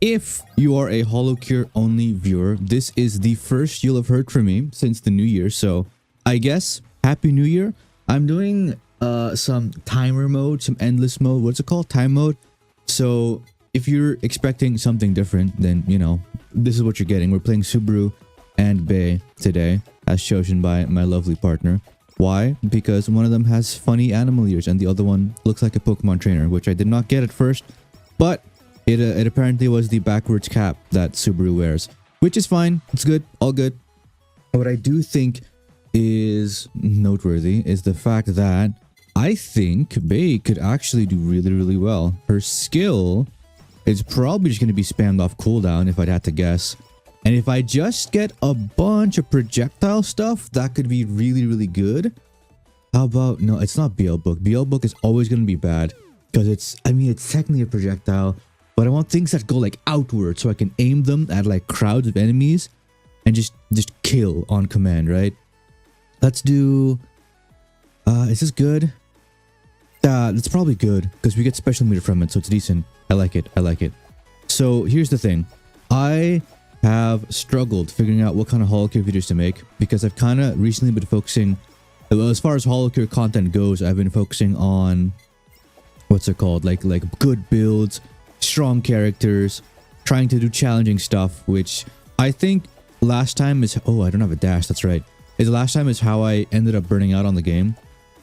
If you are a HOLOCURE only viewer, this is the first you'll have heard from me since the new year. So I guess Happy New Year. I'm doing some timer mode, some endless mode. What's it called? Time mode. So if you're expecting something different, then you know this is what you're getting. We're playing Subaru and Bae today, as chosen by my lovely partner. Why? Because one of them has funny animal ears and the other one looks like a Pokemon trainer, which I did not get at first, but it apparently was the backwards cap that Subaru wears, which is fine. It's good, all good. What I do think is noteworthy is the fact that I think Bae could actually do really well. Her skill is probably just going to be spammed off cooldown if I'd had to guess. And if I just get a bunch of projectile stuff, that could be really good. How about, no, it's not BL Book. BL Book is always going to be bad because it's technically a projectile, but I want things that go like outward so I can aim them at like crowds of enemies and just kill on command, right? Let's do, is this good? It's probably good because we get special meter from it, so it's decent. I like it. So here's the thing. I have struggled figuring out what kind of HOLOCURE videos to make because I've kind of recently been focusing, as far as HOLOCURE content goes, I've been focusing on, what's it called, like good builds, strong characters, trying to do challenging stuff, which I think last time is, oh, I don't have a dash, that's right. The last time is how I ended up burning out on the game.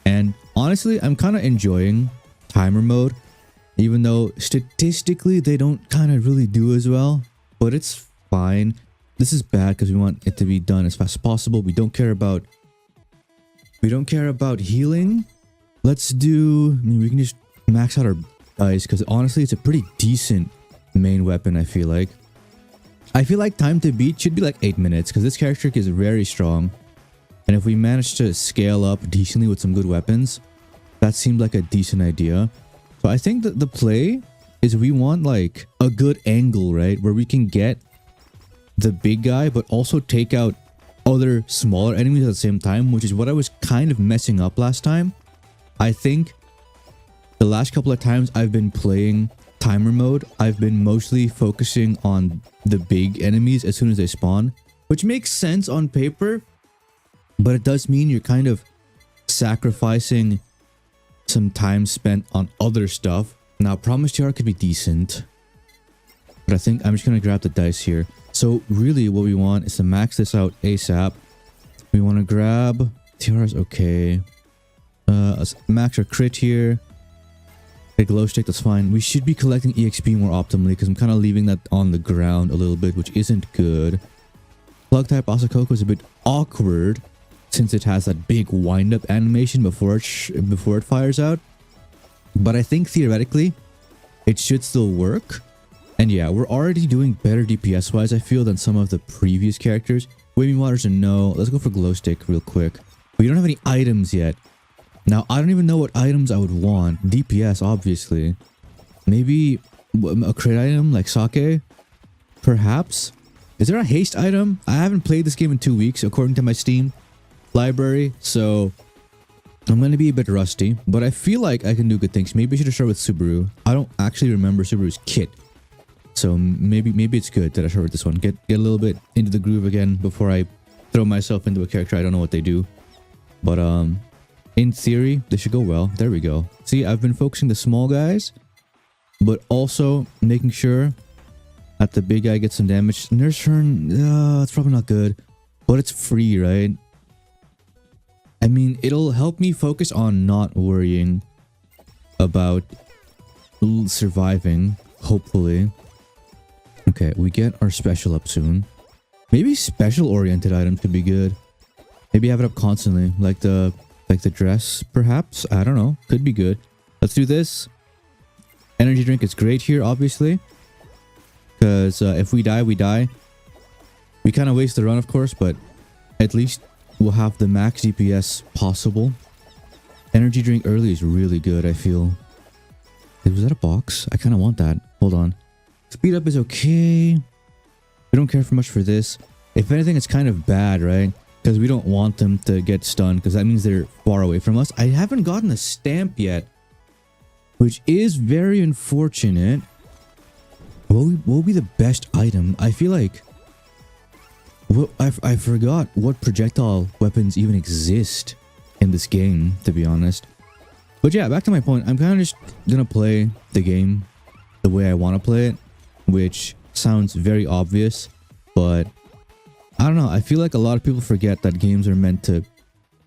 And honestly, I'm kind of enjoying timer mode, even though statistically they don't kind of really do as well, but it's fine. This is bad because we want it to be done as fast as possible. We don't care about healing. Let's do, I mean, we can just max out our dice because honestly it's a pretty decent main weapon. I feel like time to beat should be like 8 minutes because this character is very strong, and if we manage to scale up decently with some good weapons, that seemed like a decent idea. So I think that the play is we want like a good angle, right, where we can get the big guy but also take out other smaller enemies at the same time, which is what I was kind of messing up last time. I think the last couple of times I've been playing timer mode, I've been mostly focusing on the big enemies as soon as they spawn, which makes sense on paper, but it does mean you're kind of sacrificing some time spent on other stuff. Now, Promise TR could be decent, but I think I'm just going to grab the dice here. So really what we want is to max this out ASAP. We want to grab TR's okay. Let's max our crit here. A glow stick, that's fine. We should be collecting EXP more optimally because I'm kind of leaving that on the ground a little bit, which isn't good. Plug type Asakoko is a bit awkward since it has that big wind-up animation before it fires out. But I think theoretically it should still work. And yeah, we're already doing better DPS wise, I feel, than some of the previous characters. Waving Water's a no. Let's go for Glow Stick real quick. We don't have any items yet. Now, I don't even know what items I would want. DPS, obviously. Maybe a crit item like Sake? Perhaps? Is there a haste item? I haven't played this game in 2 weeks, according to my Steam library, so I'm going to be a bit rusty, but I feel like I can do good things. Maybe I should start with Subaru. I don't actually remember Subaru's kit, so maybe it's good that I start with this one. Get a little bit into the groove again before I throw myself into a character I don't know what they do. But in theory, they should go well. There we go. See, I've been focusing the small guys, but also making sure that the big guy gets some damage. Nurse turn, it's probably not good, but it's free, right? I mean, it'll help me focus on not worrying about surviving, hopefully. Okay, we get our special up soon. Maybe special-oriented items could be good. Maybe have it up constantly, like the dress, perhaps? I don't know. Could be good. Let's do this. Energy drink is great here, obviously. Because if we die, we die. We kind of waste the run, of course, but at least we'll have the max DPS possible. Energy drink early is really good, I feel. Was that a box? I kind of want that. Hold on. Speed up is okay. We don't care for much for this. If anything, it's kind of bad, right? Because we don't want them to get stunned, because that means they're far away from us. I haven't gotten a stamp yet, which is very unfortunate. What would be the best item? I feel like... Well, I forgot what projectile weapons even exist in this game, to be honest. But yeah, back to my point. I'm kind of just gonna play the game the way I want to play it, which sounds very obvious, but I don't know. I feel like a lot of people forget that games are meant to,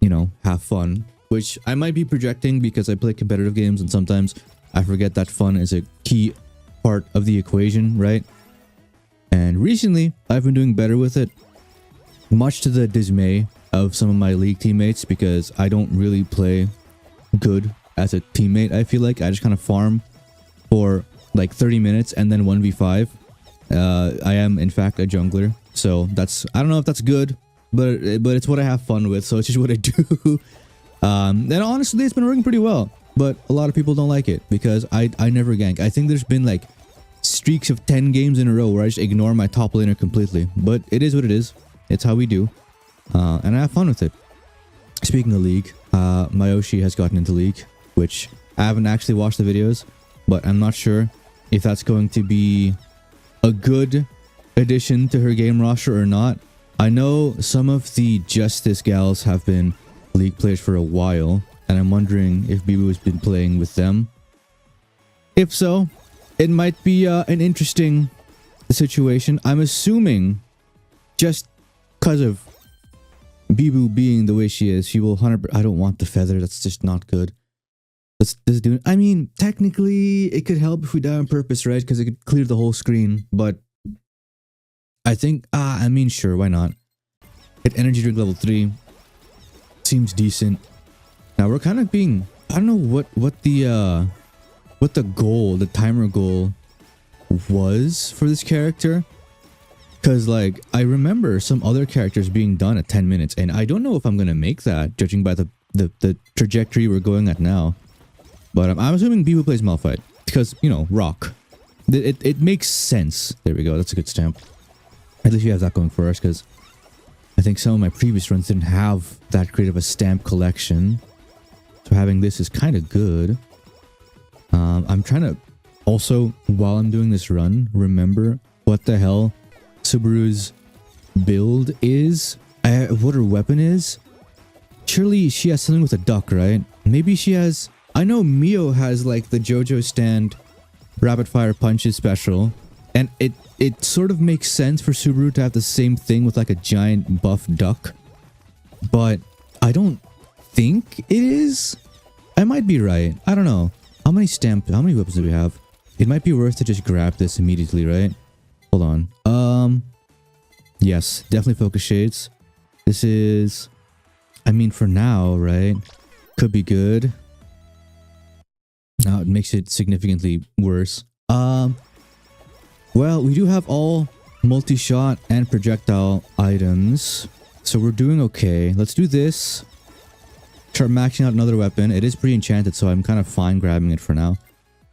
you know, have fun, which I might be projecting because I play competitive games and sometimes I forget that fun is a key part of the equation, right? And recently, I've been doing better with it, much to the dismay of some of my league teammates, because I don't really play good as a teammate. I feel like I just kind of farm for like 30 minutes and then 1v5. I am in fact a jungler, so that's, I don't know if that's good, but it's what I have fun with, so it's just what I do. And honestly, it's been working pretty well, but a lot of people don't like it because I never gank. I think there's been like streaks of 10 games in a row where I just ignore my top laner completely, but it is what it is. It's how we do, and I have fun with it. Speaking of League, Mayoshi has gotten into League, which I haven't actually watched the videos, but I'm not sure if that's going to be a good addition to her game roster or not. I know some of the Justice gals have been League players for a while, and I'm wondering if Bibu has been playing with them. If so, it might be an interesting situation. I'm assuming just because of Bibu being the way she is, she will 100%. I don't want the feather. That's just not good. Let's do it. I mean, technically, it could help if we die on purpose, right? Because it could clear the whole screen. But I think, I mean, sure, why not? Hit energy drink level 3. Seems decent. Now we're kind of being, I don't know what the goal, the timer goal was for this character. Because, like, I remember some other characters being done at 10 minutes, and I don't know if I'm going to make that, judging by the trajectory we're going at now. But I'm assuming Bibu plays Malphite, because, you know, rock. It makes sense. There we go, that's a good stamp. At least you have that going for us, because I think some of my previous runs didn't have that great of a stamp collection. So having this is kind of good. I'm trying to also, while I'm doing this run, remember what the hell Subaru's build is, what her weapon is. Surely she has something with a duck, right? Maybe she has, I know Mio has like the JoJo stand rapid fire punches special, and it sort of makes sense for Subaru to have the same thing with like a giant buff duck, but I don't think it is. I might be right. I don't know. How many weapons do we have? It might be worth to just grab this immediately, right? Hold on. Yes, definitely focus shades. This is, I mean, for now, right? Could be good. Now it makes it significantly worse. Well, we do have all multi-shot and projectile items, so we're doing okay. Let's do this. Start maxing out another weapon. It is pre-enchanted, so I'm kind of fine grabbing it for now.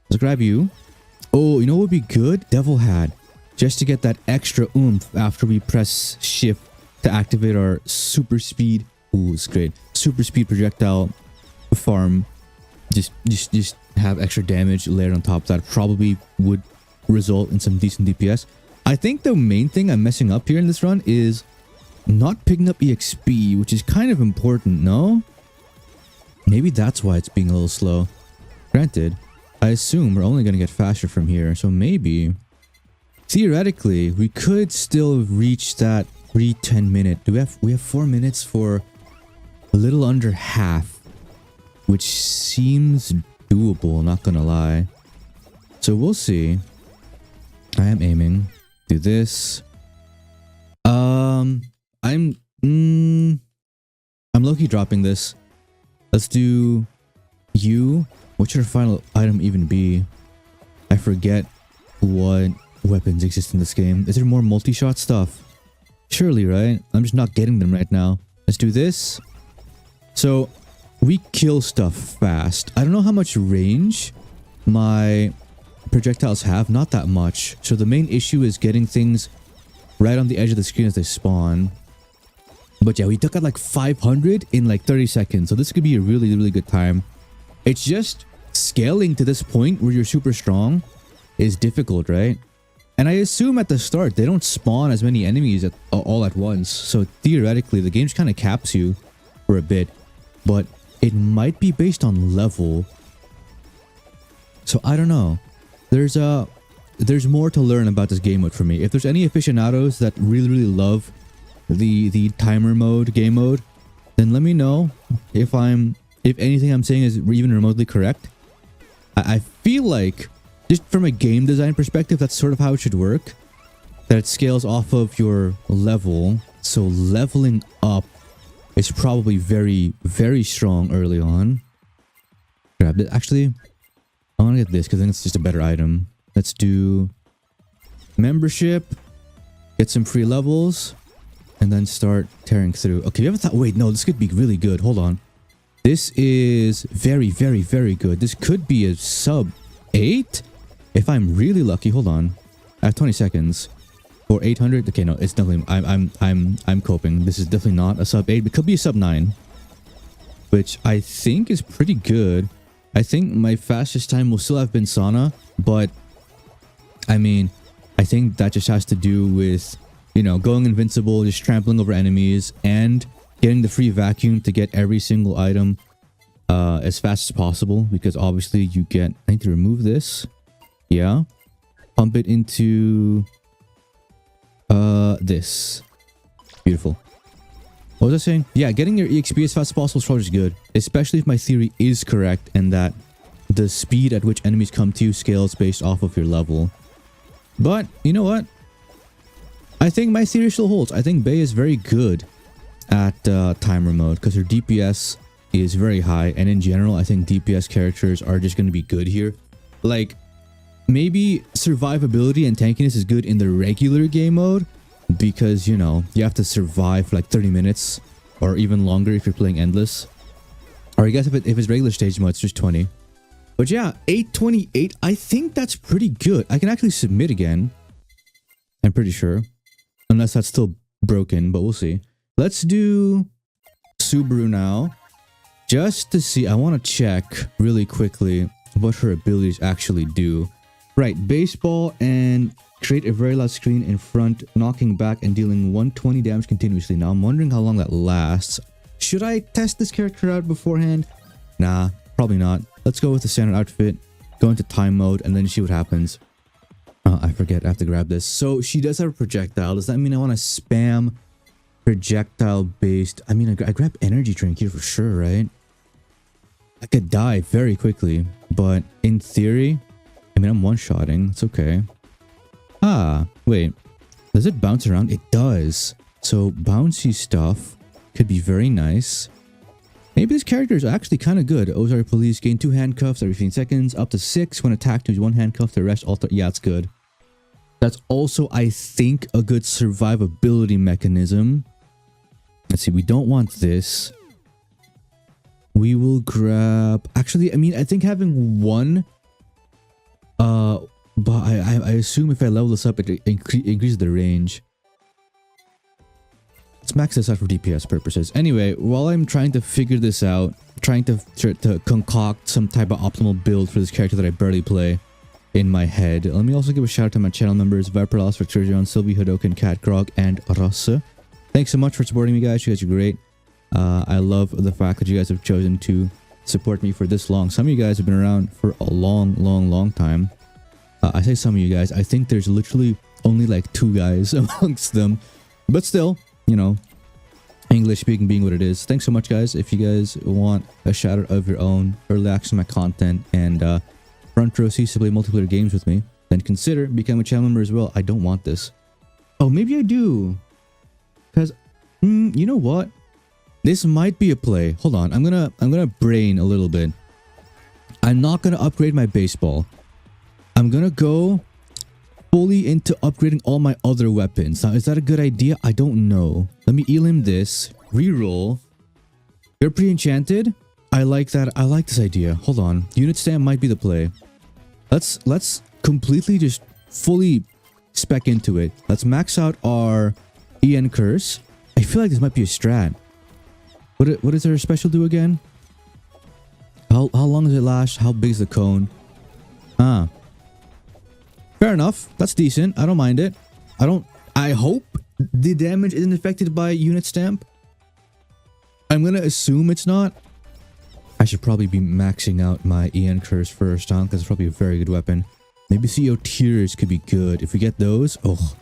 Let's grab you. Oh, you know what would be good? Devil Hat. Just to get that extra oomph after we press shift to activate our super speed. Ooh, it's great. Super speed projectile farm. Just have extra damage layered on top of that. Probably would result in some decent DPS. I think the main thing I'm messing up here in this run is not picking up EXP, which is kind of important, no? Maybe that's why it's being a little slow. Granted, I assume we're only going to get faster from here, so maybe theoretically we could still reach that 10 minute. We have 4 minutes for a little under half, which seems doable, not gonna lie. So we'll see. I am aiming. Do this. I'm low-key dropping this. Let's do you. What should our final item even be? I forget what weapons exist in this game. Is there more multi-shot stuff? Surely, right? I'm just not getting them right now. Let's do this. So we kill stuff fast. I don't know how much range my projectiles have. Not that much. So the main issue is getting things right on the edge of the screen as they spawn. But yeah, we took out like 500 in like 30 seconds. So this could be a really, really good time. It's just scaling to this point where you're super strong is difficult, right? And I assume at the start, they don't spawn as many enemies all at once. So theoretically, the game just kind of caps you for a bit. But it might be based on level. So I don't know. There's more to learn about this game mode for me. If there's any aficionados that really love the timer mode, game mode, then let me know if anything I'm saying is even remotely correct. I feel like, just from a game design perspective, that's sort of how it should work. That it scales off of your level. So leveling up is probably very strong early on. Grab it. Actually, I want to get this because I think it's just a better item. Let's do membership. Get some free levels. And then start tearing through. Okay, we haven't thought... Wait, no, this could be really good. Hold on. This is very good. This could be a sub 8 if I'm really lucky. Hold on. I have 20 seconds for 800. Okay, no, it's definitely... I'm coping. This is definitely not a sub 8. It could be a sub 9, which I think is pretty good. I think my fastest time will still have been Sana, but I mean, I think that just has to do with, you know, going invincible, just trampling over enemies, and getting the free vacuum to get every single item as fast as possible, because obviously you get... I need to remove this. Yeah. Pump it into this. Beautiful. What was I saying? Yeah, getting your EXP as fast as possible is probably just good, especially if my theory is correct and that the speed at which enemies come to you scales based off of your level. But you know what? I think my theory still holds. I think Bae is very good at timer mode because her DPS is very high, and in general I think DPS characters are just going to be good here. Like, maybe survivability and tankiness is good in the regular game mode because, you know, you have to survive for like 30 minutes or even longer if you're playing endless, or I guess if it's regular stage mode it's just 20. But yeah, 828, I think that's pretty good. I can actually submit again, I'm pretty sure, unless that's still broken, but we'll see. Let's do Subaru now, just to see. I want to check really quickly what her abilities actually do. Right, baseball and create a very loud screen in front, knocking back and dealing 120 damage continuously. Now I'm wondering how long that lasts. Should I test this character out beforehand? Nah, probably not. Let's go with the standard outfit, go into time mode, and then see what happens. I forget, I have to grab this. So she does have a projectile. Does that mean I want to spam projectile based? I mean, I grab energy drink here for sure, right? I could die very quickly, but in theory, I mean, I'm one-shotting. It's okay. Ah, wait. Does it bounce around? It does. So bouncy stuff could be very nice. Maybe this character is actually kind of good. Ozark Police gain 2 handcuffs every 15 seconds, up to 6 when attacked. Use 1 handcuff to arrest all. Yeah, it's good. That's also, I think, a good survivability mechanism. Let's see. We don't want this. We will grab... Actually, I mean, I think having 1... But I assume if I level this up, it increases the range. Let's max this out for DPS purposes. Anyway, while I'm trying to figure this out, trying to concoct some type of optimal build for this character that I barely play in my head, let me also give a shout out to my channel members, Viperlos, Victorion, Sylvie, Hadoken, Catgrog, and Rasa. Thanks so much for supporting me, guys. You guys are great. I love the fact that you guys have chosen to support me for this long. Some of you guys have been around for a long time. I say some of you guys. I think there's literally only like 2 guys amongst them. But still, you know, English speaking being what it is. Thanks so much, guys. If you guys want a shout out of your own, early access to my content, and front row seats to play multiplayer games with me, then consider becoming a channel member as well. I don't want this. Oh, maybe I do. Because, you know what? This might be a play. Hold on. I'm gonna brain a little bit. I'm not gonna upgrade my baseball. I'm gonna go fully into upgrading all my other weapons. Now, is that a good idea? I don't know. Let me elim this. Reroll. You're pre-enchanted? I like that. I like this idea. Hold on. Unit stamp might be the play. Let's completely just fully spec into it. Let's max out our EN curse. I feel like this might be a strat. What does our special do again? How long does it last? How big is the cone? Ah. Fair enough. That's decent. I don't mind it. I hope the damage isn't affected by unit stamp. I'm gonna assume it's not. I should probably be maxing out my EN curse first, huh? Because it's probably a very good weapon. Maybe CO tears could be good. If we get those, oh,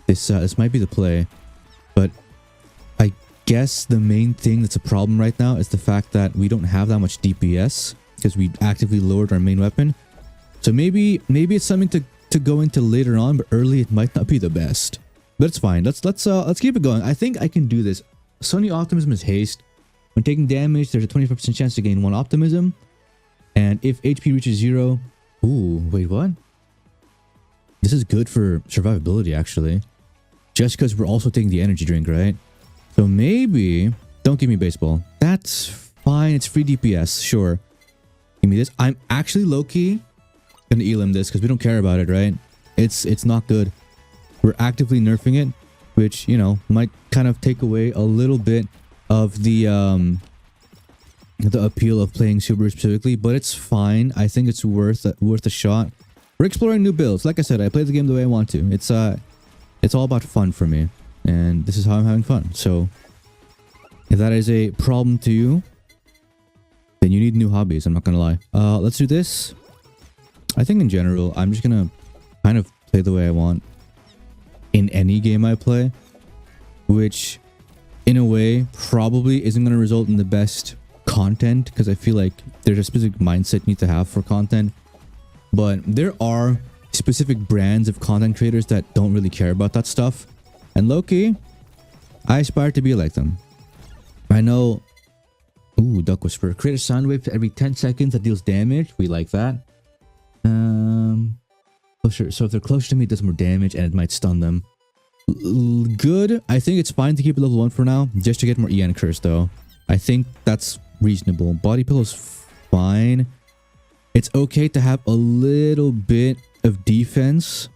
this might be the play. But I guess the main thing that's a problem right now is the fact that we don't have that much DPS because we actively lowered our main weapon. So maybe it's something to go into later on, but early it might not be the best. But it's fine. Let's keep it going. I think I can do this. Sunny Optimism is haste. When taking damage, there's a 25% chance to gain 1 optimism. And if HP reaches 0... Ooh, wait, what? This is good for survivability, actually. Just because we're also taking the energy drink, right? So maybe... Don't give me baseball. That's fine. It's free DPS. Sure. Give me this. I'm actually low-key gonna elim this because we don't care about it, right? It's not good. We're actively nerfing it, which, you know, might kind of take away a little bit of the appeal of playing Subaru specifically, but it's fine. I think it's worth a shot. We're exploring new builds. Like I said, I play the game the way I want to. It's all about fun for me, and this is how I'm having fun. So if that is a problem to you, then you need new hobbies. I'm not gonna lie. Let's do this. I think in general, I'm just gonna kind of play the way I want in any game I play, which in a way probably isn't going to result in the best content because I feel like there's a specific mindset you need to have for content. But there are specific brands of content creators that don't really care about that stuff. And low-key, I aspire to be like them. I know... Ooh, Duck Whisperer. Create a sound wave every 10 seconds that deals damage. We like that. Closer. So if they're close to me, it does more damage and it might stun them. Good. I think it's fine to keep it level 1 for now, just to get more EN curse though. I think that's reasonable. Body pillow's fine. It's okay to have a little bit of defense.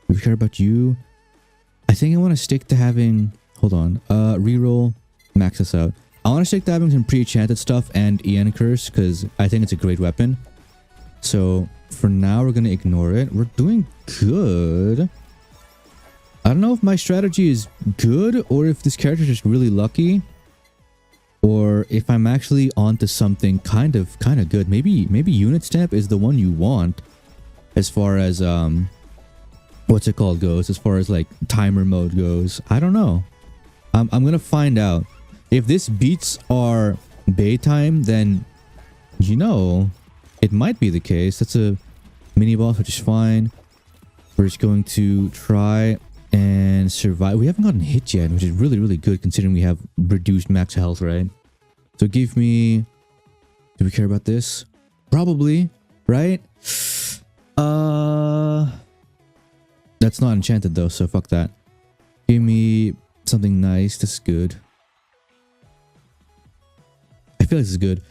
Do we care about you? I think I want to stick to having... Hold on. Reroll. Max this out. I want to stick to having some pre-enchanted stuff and EN curse because I think it's a great weapon. So for now, we're going to ignore it. We're doing good. I don't know if my strategy is good or if this character is just really lucky, or if I'm actually onto something kind of good. Maybe unit stamp is the one you want as far as what's it called goes, as far as like timer mode goes. I don't know. I'm gonna find out. If this beats our bay time, then you know it might be the case. That's a mini boss, which is fine. We're just going to try and survive. We haven't gotten hit yet, which is really, really good considering we have reduced max health, right? So give me... Do we care about this? Probably, right? That's not enchanted though, so fuck that. Give me something nice. This is good. I feel like this is good.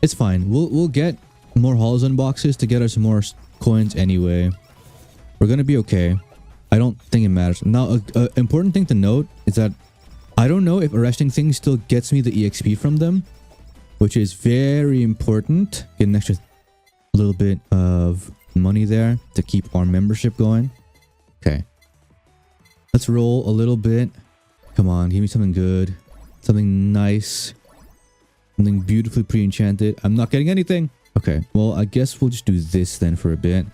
It's fine. We'll get more Holozone boxes to get us more coins anyway. We're gonna be okay. I don't think it matters. Now, an important thing to note is that I don't know if arresting things still gets me the EXP from them, which is very important. Get an extra little bit of money there to keep our membership going. Okay. Let's roll a little bit. Come on, give me something good. Something nice. Something beautifully pre-enchanted. I'm not getting anything. Okay, well, I guess we'll just do this then for a bit.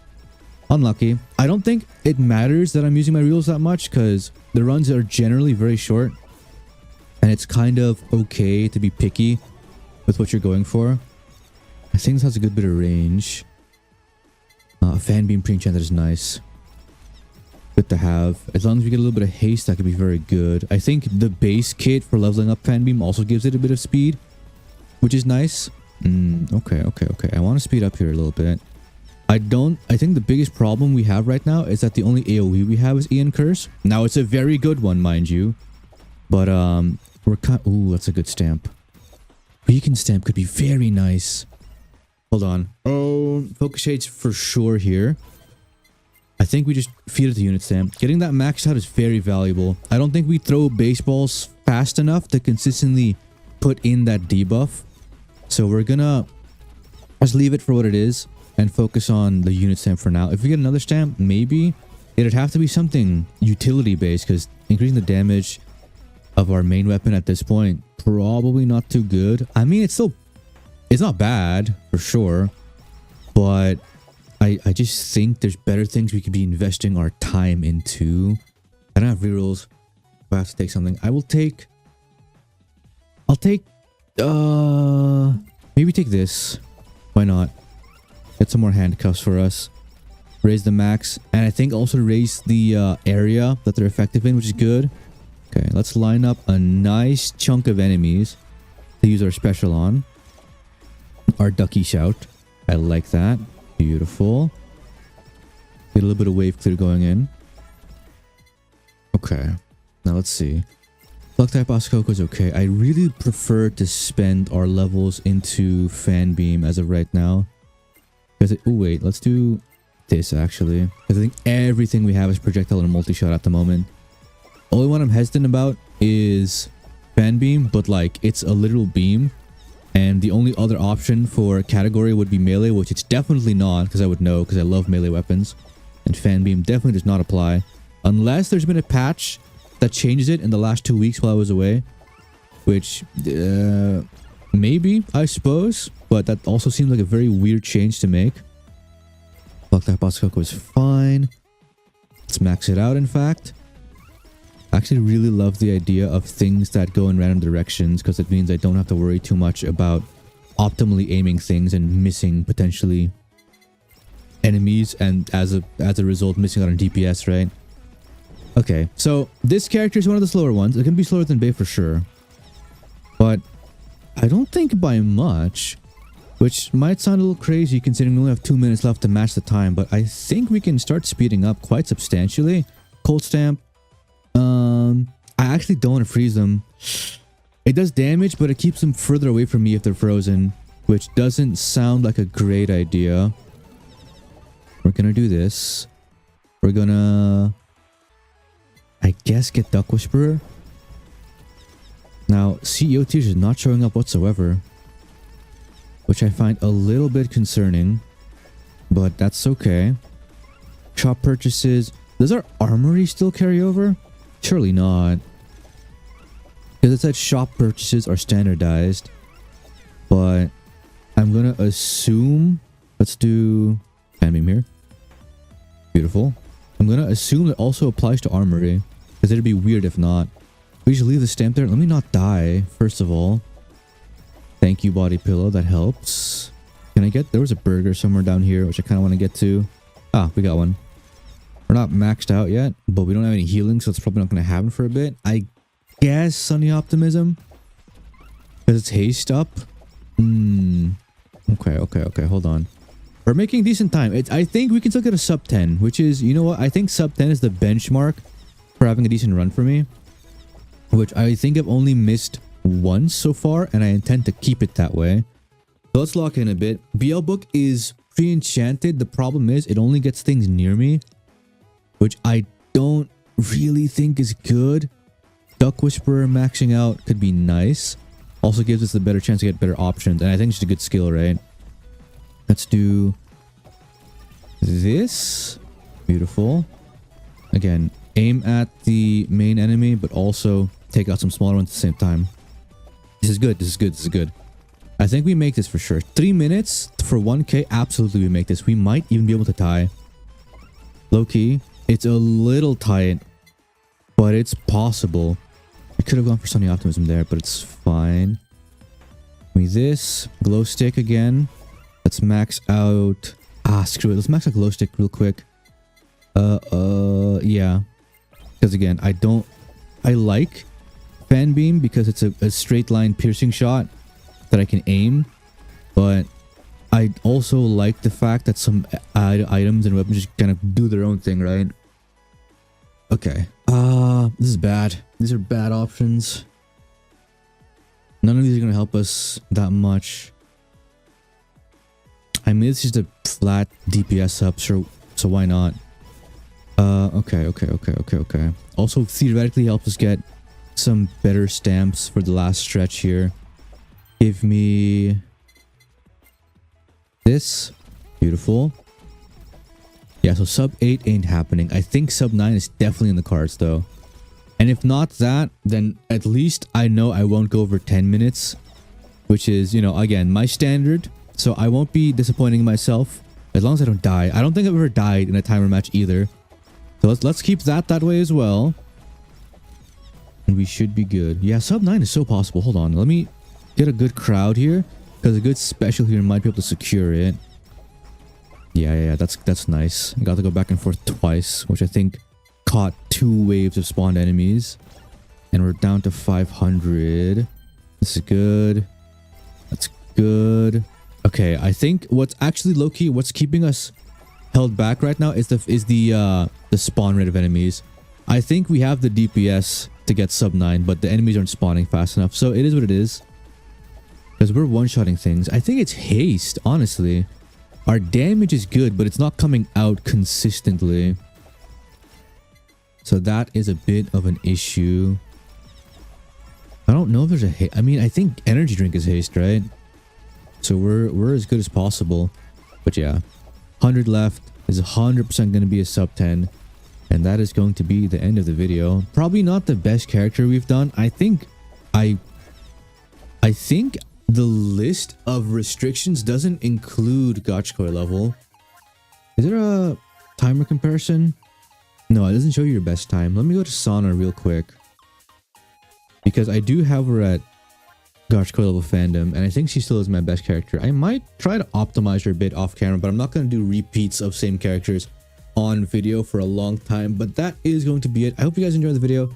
Unlucky. I don't think it matters that I'm using my reels that much because the runs are generally very short. And it's kind of okay to be picky with what you're going for. I think this has a good bit of range. Fan beam pre-enchanted is nice. Good to have. As long as we get a little bit of haste, that could be very good. I think the base kit for leveling up fan beam also gives it a bit of speed, which is nice. Okay. I want to speed up here a little bit. I think the biggest problem we have right now is that the only AoE we have is EN Curse. Now, it's a very good one, mind you. But, we're kind... Ooh, that's a good stamp. Beacon stamp could be very nice. Hold on. Oh, focus shades for sure here. I think we just feed it the unit stamp. Getting that maxed out is very valuable. I don't think we throw baseballs fast enough to consistently put in that debuff. So we're gonna just leave it for what it is. and focus on the unit stamp for now. If we get another stamp, maybe it'd have to be something utility based, because increasing the damage of our main weapon at this point, probably not too good. I mean, it's not bad for sure, but I just think there's better things we could be investing our time into. I don't have rerolls. If I have to take something, I'll take maybe take this. Why not? Get some more handcuffs for us. Raise the max, and I think also raise the area that they're effective in, which is good. Okay, let's line up a nice chunk of enemies to use our special on. Our ducky shout. I like that. Beautiful. Get a little bit of wave clear going in. Okay. Now let's see. Pluck type Oscoco is okay. I really prefer to spend our levels into fan beam as of right now. Because oh wait, let's do this actually. Because I think everything we have is projectile and multi-shot at the moment. Only one I'm hesitant about is fan beam, but like it's a literal beam. And the only other option for category would be melee, which it's definitely not, because I would know, because I love melee weapons. And fan beam definitely does not apply. Unless there's been a patch that changes it in the last 2 weeks while I was away. Which, maybe, I suppose. But that also seems like a very weird change to make. Block that boss coco is fine. Let's max it out, in fact. I actually really love the idea of things that go in random directions, because it means I don't have to worry too much about optimally aiming things and missing potentially enemies, and as a result missing out on DPS, right? Okay, so this character is one of the slower ones. It can be slower than Bae for sure, but I don't think by much, which might sound a little crazy considering we only have 2 minutes left to match the time, but I think we can start speeding up quite substantially. Cold Stamp. I actually don't want to freeze them. It does damage, but it keeps them further away from me if they're frozen, which doesn't sound like a great idea. We're gonna do this. We're gonna, I guess, get Duck Whisperer. Now, CEO tiers is not showing up whatsoever, which I find a little bit concerning, but that's okay. Shop purchases. Does our armory still carry over? Surely not. Because it said shop purchases are standardized. But I'm going to assume... Let's do... fan beam here. Beautiful. I'm going to assume it also applies to armory. Because it'd be weird if not. We just leave the stamp there. Let me not die, first of all. Thank you, body pillow. That helps. Can I get... There was a burger somewhere down here, which I kind of want to get to. Ah, we got one. We're not maxed out yet, but we don't have any healing, so it's probably not going to happen for a bit. I guess Sunny Optimism. Because it's haste up. Okay. Hold on. We're making decent time. I think we can still get a sub 10, which is, you know what? I think sub 10 is the benchmark for having a decent run for me. Which I think I've only missed once so far, and I intend to keep it that way. So let's lock in a bit. BL Book is pre-enchanted. The problem is it only gets things near me, which I don't really think is good. Duck Whisperer maxing out could be nice. Also gives us a better chance to get better options. And I think it's just a good skill, right? Let's do this. Beautiful. Again, aim at the main enemy, but also take out some smaller ones at the same time. This is good. This is good. This is good. I think we make this for sure. 3 minutes for 1k. Absolutely we make this. We might even be able to tie. Low key. It's a little tight, but it's possible. We could have gone for Sunny Optimism there, but it's fine. Give me this. Glow stick again. Let's max out... Ah, screw it. Let's max out glow stick real quick. Yeah. Because again, I like fan beam because it's a straight line piercing shot that I can aim, but I also like the fact that some items and weapons just kind of do their own thing, right? Okay. This is bad. These are bad options. None of these are going to help us that much. I mean, it's just a flat DPS up, sure, so why not? Okay. Also, theoretically helps us get some better stamps for the last stretch here. Give me... this. Beautiful. Yeah, so sub 8 ain't happening. I think sub 9 is definitely in the cards though. And if not that, then at least I know I won't go over 10 minutes. Which is, you know, again, my standard. So I won't be disappointing myself. As long as I don't die. I don't think I've ever died in a timer match either. So let's keep that way as well. And we should be good. Yeah, sub 9 is so possible. Hold on. Let me get a good crowd here. Because a good special here might be able to secure it. Yeah, that's nice. Got to go back and forth twice, which I think caught 2 waves of spawned enemies. And we're down to 500. This is good. That's good. Okay, I think what's actually low-key, what's keeping us held back right now is the spawn rate of enemies. I think we have the DPS to get sub 9, but the enemies aren't spawning fast enough. So it is what it is. Because we're one-shotting things. I think it's haste, honestly. Our damage is good, but it's not coming out consistently. So that is a bit of an issue. I don't know if there's a haste. I mean, I think energy drink is haste, right? So we're as good as possible. But yeah, 100 left is 100% going to be a sub 10. And that is going to be the end of the video. Probably not the best character we've done. I think the list of restrictions doesn't include Gotchkoi level. Is there a timer comparison? No, it doesn't show you your best time. Let me go to Sana real quick. Because I do have her at Gotchkoi level fandom, and I think she still is my best character. I might try to optimize her a bit off camera, but I'm not going to do repeats of same characters on video for a long time. But that is going to be it. I hope you guys enjoyed the video.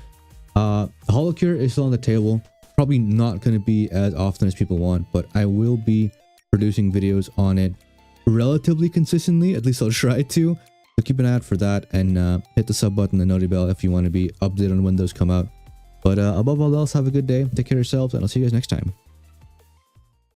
HOLOCURE is still on the table. Probably not going to be as often as people want, but I will be producing videos on it relatively consistently. At least I'll try to. So keep an eye out for that, and hit the sub button and the notification bell if you want to be updated on when those come out. But above all else, have a good day. Take care of yourselves, and I'll see you guys next time.